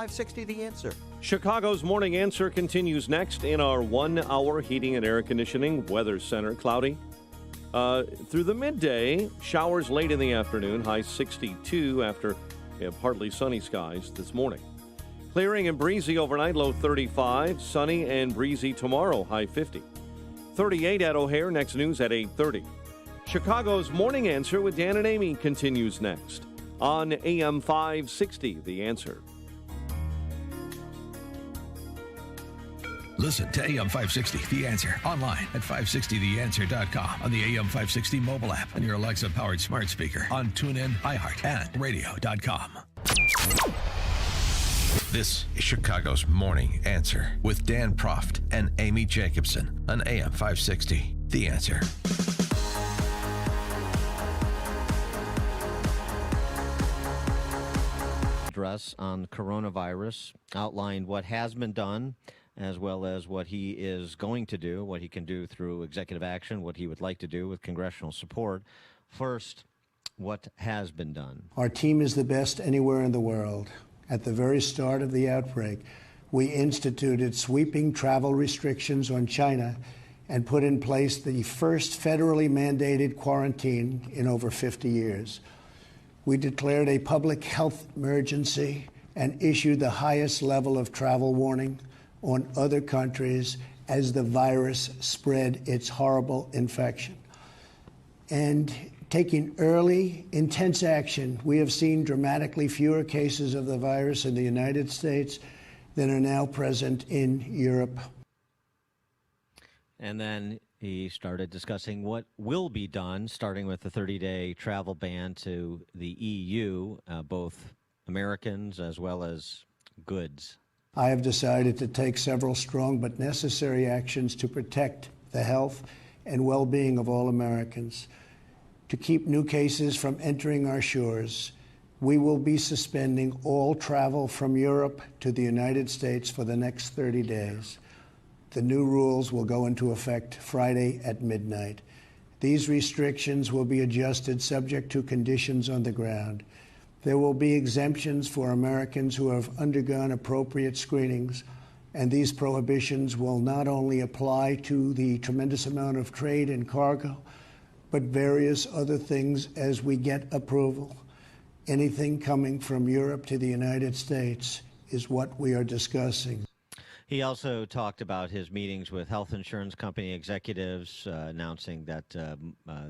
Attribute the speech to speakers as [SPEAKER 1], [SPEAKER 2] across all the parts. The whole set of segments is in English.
[SPEAKER 1] 560 The Answer.
[SPEAKER 2] Chicago's Morning Answer continues next in our 1 hour heating and air conditioning weather center. Cloudy through the midday, showers late in the afternoon, high 62 after partly sunny skies this morning. Clearing and breezy overnight, low 35. Sunny and breezy tomorrow, high 50. 38 at O'Hare. Next news at 8:30. Chicago's Morning Answer with Dan and Amy continues next on AM 560 The Answer.
[SPEAKER 3] Listen to AM 560, The Answer, online at 560theanswer.com, on the AM 560 mobile app, on your Alexa-powered smart speaker, on TuneIn, iHeart, and radio.com. This is Chicago's Morning Answer with Dan Proft and Amy Jacobson on AM 560, The Answer.
[SPEAKER 4] Address on coronavirus outlined what has been done, as well as what he is going to do, what he can do through executive action, what he would like to do with congressional support. First, what has been done?
[SPEAKER 5] Our team is the best anywhere in the world. At the very start of the outbreak, we instituted sweeping travel restrictions on China and put in place the first federally mandated quarantine in over 50 years. We declared a public health emergency and issued the highest level of travel warning on other countries as the virus spread its horrible infection. And taking early, intense action, we have seen dramatically fewer cases of the virus in the United States than are now present in Europe.
[SPEAKER 4] And then he started discussing what will be done, starting with the 30-day travel ban to the EU, both Americans as well as goods.
[SPEAKER 5] I have decided to take several strong but necessary actions to protect the health and well-being of all Americans. To keep new cases from entering our shores, we will be suspending all travel from Europe to the United States for the next 30 days. The new rules will go into effect Friday at midnight. These restrictions will be adjusted subject to conditions on the ground. There will be exemptions for Americans who have undergone appropriate screenings, and these prohibitions will not only apply to the tremendous amount of trade and cargo, but various other things as we get approval. Anything coming from Europe to the United States is what we are discussing.
[SPEAKER 4] He also talked about his meetings with health insurance company executives, announcing that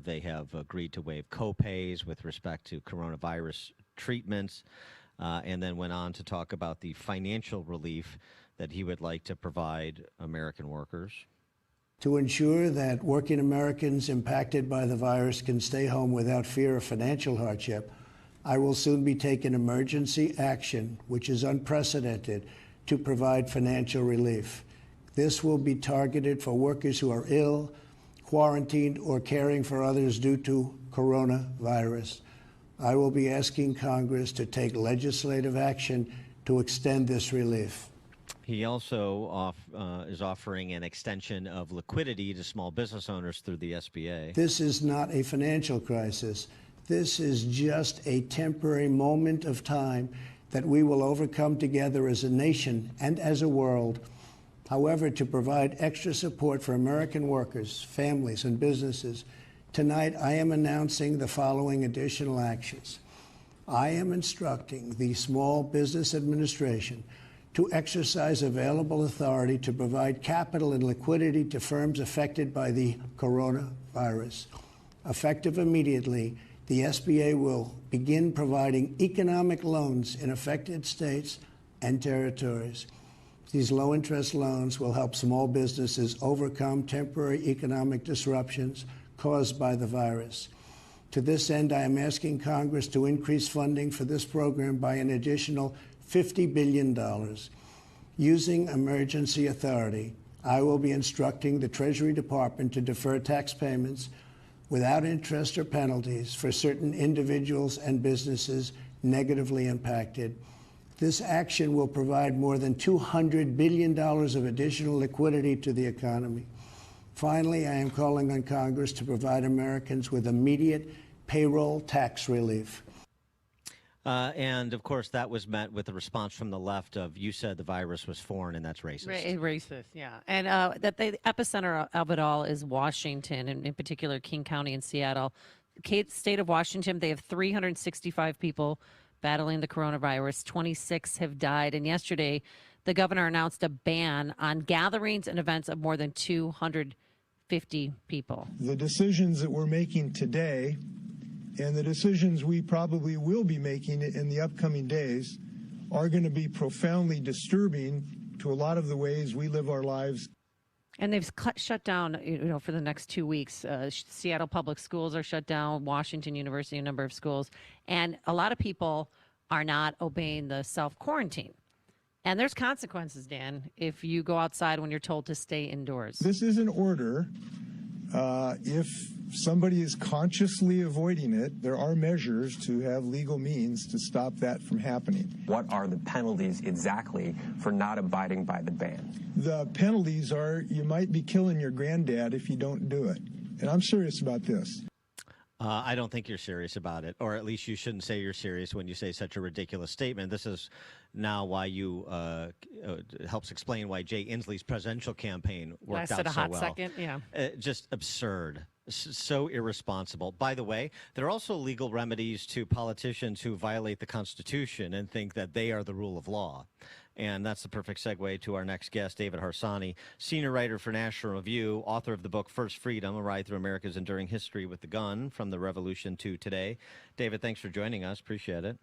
[SPEAKER 4] they have agreed to waive co-pays with respect to coronavirus treatments, and then went on to talk about the financial relief that he would like to provide American workers.
[SPEAKER 5] To ensure that working Americans impacted by the virus can stay home without fear of financial hardship, I will soon be taking emergency action, which is unprecedented, to provide financial relief. This will be targeted for workers who are ill, quarantined, or caring for others due to coronavirus. I will be asking Congress to take legislative action to extend this relief.
[SPEAKER 4] He also is offering an extension of liquidity to small business owners through the SBA.
[SPEAKER 5] This is not a financial crisis. This is just a temporary moment of time that we will overcome together as a nation and as a world. However, to provide extra support for American workers, families, and businesses, tonight I am announcing the following additional actions. I am instructing the Small Business Administration to exercise available authority to provide capital and liquidity to firms affected by the coronavirus. Effective immediately, the SBA will begin providing economic loans in affected states and territories. These low-interest loans will help small businesses overcome temporary economic disruptions caused by the virus. To this end, I am asking Congress to increase funding for this program by an additional $50 billion. Using emergency authority, I will be instructing the Treasury Department to defer tax payments without interest or penalties for certain individuals and businesses negatively impacted. This action will provide more than $200 billion of additional liquidity to the economy. Finally, I am calling on Congress to provide Americans with immediate payroll tax relief.
[SPEAKER 4] And, of course, that was met with a response from the left of, you said the virus was foreign, and that's racist.
[SPEAKER 1] Racist, yeah. And that the epicenter of it all is Washington, and in particular King County and Seattle. State of Washington, they have 365 people battling the coronavirus. 26 have died. And yesterday, the governor announced a ban on gatherings and events of more than 250 people.
[SPEAKER 6] The decisions that we're making today and the decisions we probably will be making in the upcoming days are going to be profoundly disturbing to a lot of the ways we live our lives.
[SPEAKER 1] And they've shut down, for the next 2 weeks. Seattle public schools are shut down, Washington University, a number of schools. And a lot of people are not obeying the self-quarantine. And there's consequences, Dan, if you go outside when you're told to stay indoors.
[SPEAKER 6] This is an order. If somebody is consciously avoiding it, there are measures to have legal means to stop that from happening.
[SPEAKER 7] What are the penalties exactly for not abiding by the ban?
[SPEAKER 6] The penalties are you might be killing your granddad if you don't do it. And I'm serious about this.
[SPEAKER 4] I don't think you're serious about it, or at least you shouldn't say you're serious when you say such a ridiculous statement. This is now why you helps explain why Jay Inslee's presidential campaign worked out so well.
[SPEAKER 1] Lasted a hot second, yeah.
[SPEAKER 4] Just absurd. So irresponsible. By the way, there are also legal remedies to politicians who violate the Constitution and think that they are the rule of law. And that's the perfect segue to our next guest, David Harsanyi, senior writer for National Review, author of the book First Freedom, A Ride Through America's Enduring History with the Gun, From the Revolution to Today. David, thanks for joining us. Appreciate it.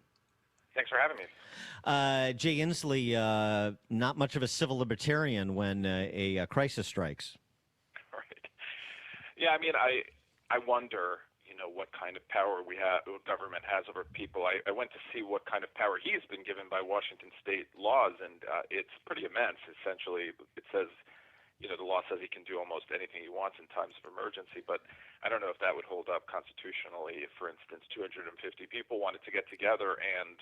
[SPEAKER 8] Thanks for having me.
[SPEAKER 4] Jay Inslee, not much of a civil libertarian when a crisis strikes.
[SPEAKER 8] Right. Yeah, I mean, I wonder, what kind of power government has over people. I went to see what kind of power he's been given by Washington state laws, and it's pretty immense. Essentially, it says, the law says he can do almost anything he wants in times of emergency, but I don't know if that would hold up constitutionally. If, for instance, 250 people wanted to get together and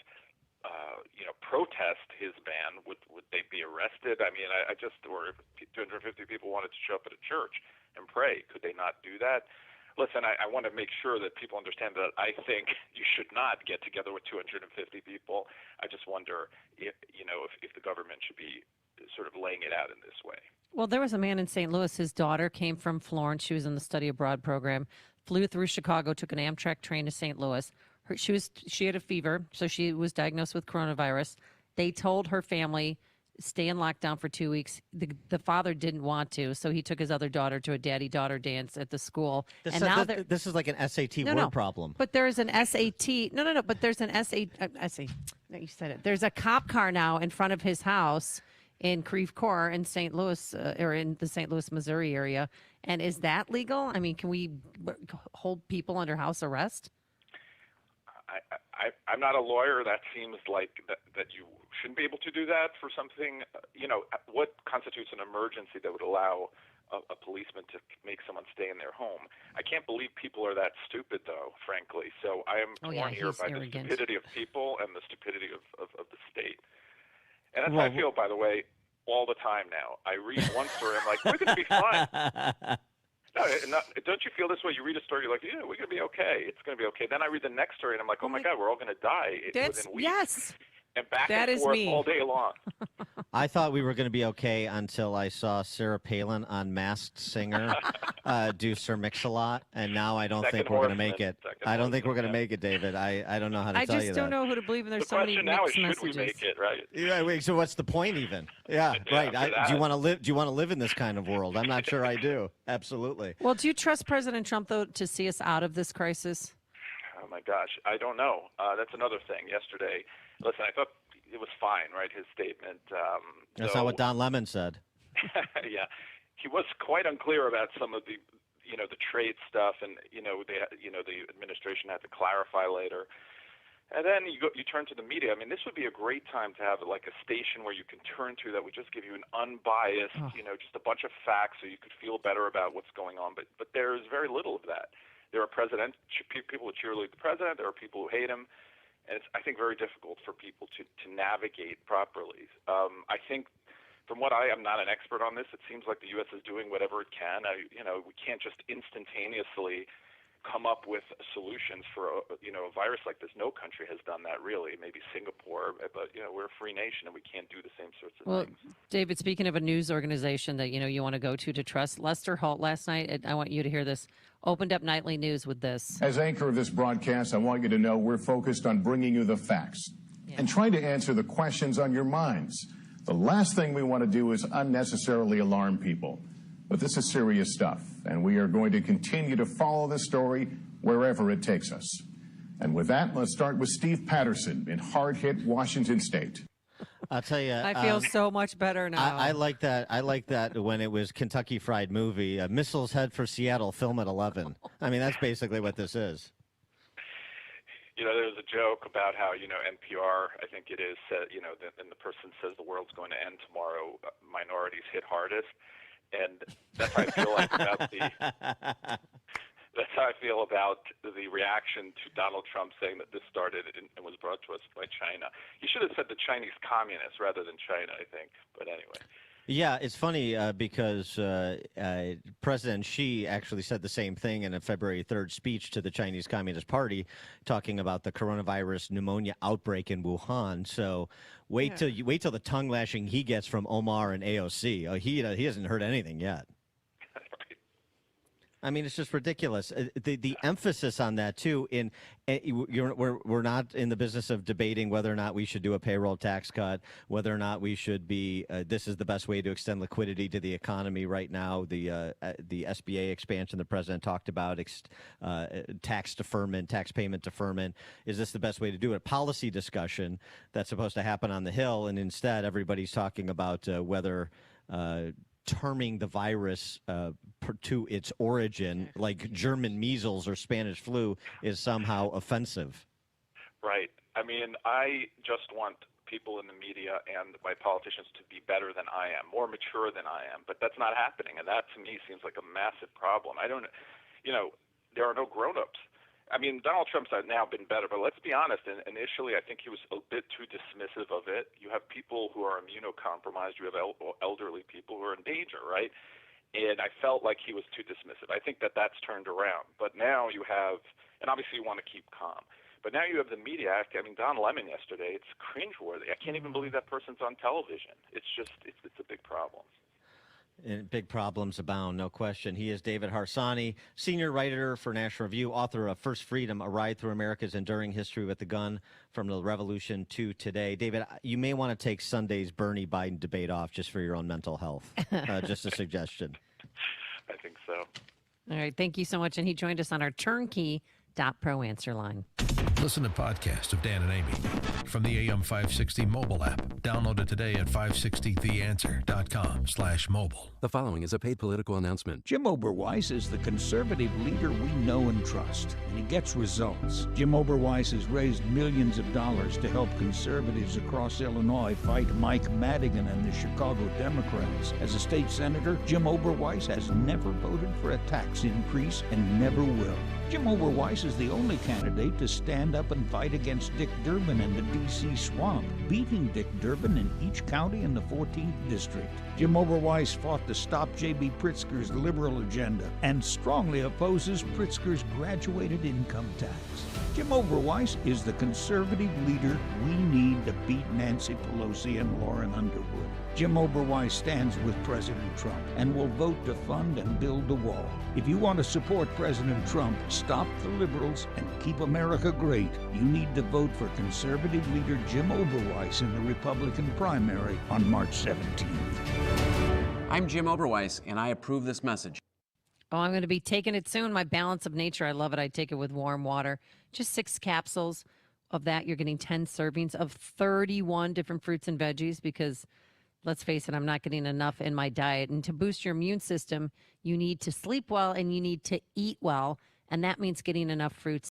[SPEAKER 8] protest his ban, would they be arrested? I mean, or if 250 people wanted to show up at a church and pray, could they not do that? Listen, I want to make sure that people understand that I think you should not get together with 250 people. I just wonder if the government should be sort of laying it out in this way.
[SPEAKER 1] Well, there was a man in St. Louis. His daughter came from Florence. She was in the study abroad program, flew through Chicago, took an Amtrak train to St. Louis. She had a fever, so she was diagnosed with coronavirus. They told her family, stay in lockdown for 2 weeks. The father didn't want to, so he took his other daughter to a daddy-daughter dance at the school.
[SPEAKER 4] This is like an SAT word problem.
[SPEAKER 1] But there's an SAT. No. But there's an SAT. No, you said it. There's a cop car now in front of his house in Creve Coeur in St. Louis, or in the St. Louis, Missouri area. And is that legal? I mean, can we hold people under house arrest?
[SPEAKER 8] I'm not a lawyer. That seems like that you shouldn't be able to do that for something. What constitutes an emergency that would allow a policeman to make someone stay in their home? I can't believe people are that stupid, though, frankly. So I am torn here by the stupidity of people and the stupidity of the state. And that's how I feel, by the way, all the time now. I read one story, I'm like, we're going to be fine. No, don't you feel this way? You read a story, you're like, yeah, we're going to be okay. It's going to be okay. Then I read the next story, and I'm like, oh, my God, we're all going to die within weeks.
[SPEAKER 1] Yes.
[SPEAKER 8] And back and forth all day long.
[SPEAKER 4] I thought we were going to be okay until I saw Sarah Palin on Masked Singer do Sir Mix-a-Lot, and now I don't think we're going to make it. I don't think we're going to make it, David. I don't know how to tell you that.
[SPEAKER 1] I just don't know who to believe, and there's so many mixed messages. The question now is, should we make
[SPEAKER 8] it, right?
[SPEAKER 4] Yeah, wait, so what's the point even? Yeah, right. Do you want to live in this kind of world? I'm not sure I do. Absolutely.
[SPEAKER 1] Well, do you trust President Trump, though, to see us out of this crisis?
[SPEAKER 8] Oh, my gosh. I don't know. That's another thing. Yesterday, listen, I thought it was fine, right, his statement.
[SPEAKER 4] That's not what Don Lemon said.
[SPEAKER 8] Yeah. He was quite unclear about some of the trade stuff, and, the administration had to clarify later. And then you turn to the media. I mean, this would be a great time to have like a station where you can turn to that would just give you an unbiased, just a bunch of facts so you could feel better about what's going on. But there's very little of that. There are people who cheerlead the president. There are people who hate him. And it's, I think, very difficult for people to navigate properly. I think, from what I'm not an expert on this, it seems like the U.S. is doing whatever it can. We can't just instantaneously come up with solutions for a virus like this. No country has done that really. Maybe Singapore, but we're a free nation and we can't do the same sorts of things.
[SPEAKER 1] David, speaking of a news organization that you want to go to trust, Lester Holt last night, I want you to hear this, opened up nightly news with this.
[SPEAKER 9] As anchor of this broadcast, I want you to know we're focused on bringing you the facts and trying to answer the questions on your minds. The last thing we want to do is unnecessarily alarm people. But this is serious stuff, and we are going to continue to follow this story wherever it takes us. And with that, let's start with Steve Patterson in hard-hit Washington State.
[SPEAKER 4] I'll tell you.
[SPEAKER 1] I feel so much better now.
[SPEAKER 4] I like that. I like that when it was Kentucky Fried Movie. Missiles head for Seattle, film at 11. I mean, that's basically what this is.
[SPEAKER 8] There's a joke about how, NPR, I think it is, said, and the person says the world's going to end tomorrow, minorities hit hardest. And that's how I feel about that's how I feel about the reaction to Donald Trump saying that this started and was brought to us by China. He should have said the Chinese communists rather than China, I think. But anyway.
[SPEAKER 4] Yeah, it's funny because President Xi actually said the same thing in a February 3rd speech to the Chinese Communist Party, talking about the coronavirus pneumonia outbreak in Wuhan. So wait till the tongue lashing he gets from Omar and AOC. He hasn't heard anything yet. I mean, it's just ridiculous. The emphasis on that too. We're not in the business of debating whether or not we should do a payroll tax cut, whether or not we should be. This is the best way to extend liquidity to the economy right now. The SBA expansion the president talked about, tax deferment, tax payment deferment. Is this the best way to do it? Policy discussion that's supposed to happen on the Hill, and instead everybody's talking about whether. Terming the virus to its origin, like German measles or Spanish flu, is somehow offensive.
[SPEAKER 8] Right. I mean, I just want people in the media and my politicians to be better than I am, more mature than I am, but that's not happening, and that to me seems like a massive problem. I don't, there are no grown-ups. I mean, Donald Trump's now been better, but let's be honest. Initially, I think he was a bit too dismissive of it. You have people who are immunocompromised. You have elderly people who are in danger, right? And I felt like he was too dismissive. I think that's turned around. But now you have, and obviously you want to keep calm, but now you have the media. I mean, Don Lemon yesterday, it's cringeworthy. I can't even believe that person's on television. It's just, it's a big problem.
[SPEAKER 4] And big problems abound, no question. He is David Harsanyi, senior writer for National Review, author of First Freedom, A Ride Through America's Enduring History with the Gun from the Revolution to Today. David, you may want to take Sunday's Bernie Biden debate off just for your own mental health. Just a suggestion.
[SPEAKER 8] I think so.
[SPEAKER 1] All right. Thank you so much. And he joined us on our turnkey.pro answer line.
[SPEAKER 3] Listen to podcasts of Dan and Amy from the AM 560 mobile app. Download it today at 560theanswer.com/mobile.
[SPEAKER 10] The following is a paid political announcement.
[SPEAKER 11] Jim Oberweis is the conservative leader we know and trust, and he gets results. Jim Oberweis has raised millions of dollars to help conservatives across Illinois fight Mike Madigan and the Chicago Democrats. As a state senator, Jim Oberweis has never voted for a tax increase and never will. Jim Oberweis is the only candidate to stand up and fight against Dick Durbin and the D.C. swamp, beating Dick Durbin in each county in the 14th district. Jim Oberweis fought to stop J.B. Pritzker's liberal agenda and strongly opposes Pritzker's graduated income tax. Jim Oberweis is the conservative leader we need to beat Nancy Pelosi and Lauren Underwood. Jim Oberweis stands with President Trump and will vote to fund and build the wall. If you want to support President Trump, stop the liberals, and keep America great, you need to vote for conservative leader Jim Oberweis in the Republican primary on March 17th.
[SPEAKER 12] I'm Jim Oberweis, and I approve this message.
[SPEAKER 1] Oh, I'm going to be taking it soon. My Balance of Nature, I love it. I take it with warm water. Just 6 capsules of that. You're getting 10 servings of 31 different fruits and veggies because, let's face it, I'm not getting enough in my diet. And to boost your immune system, you need to sleep well and you need to eat well. And that means getting enough fruits.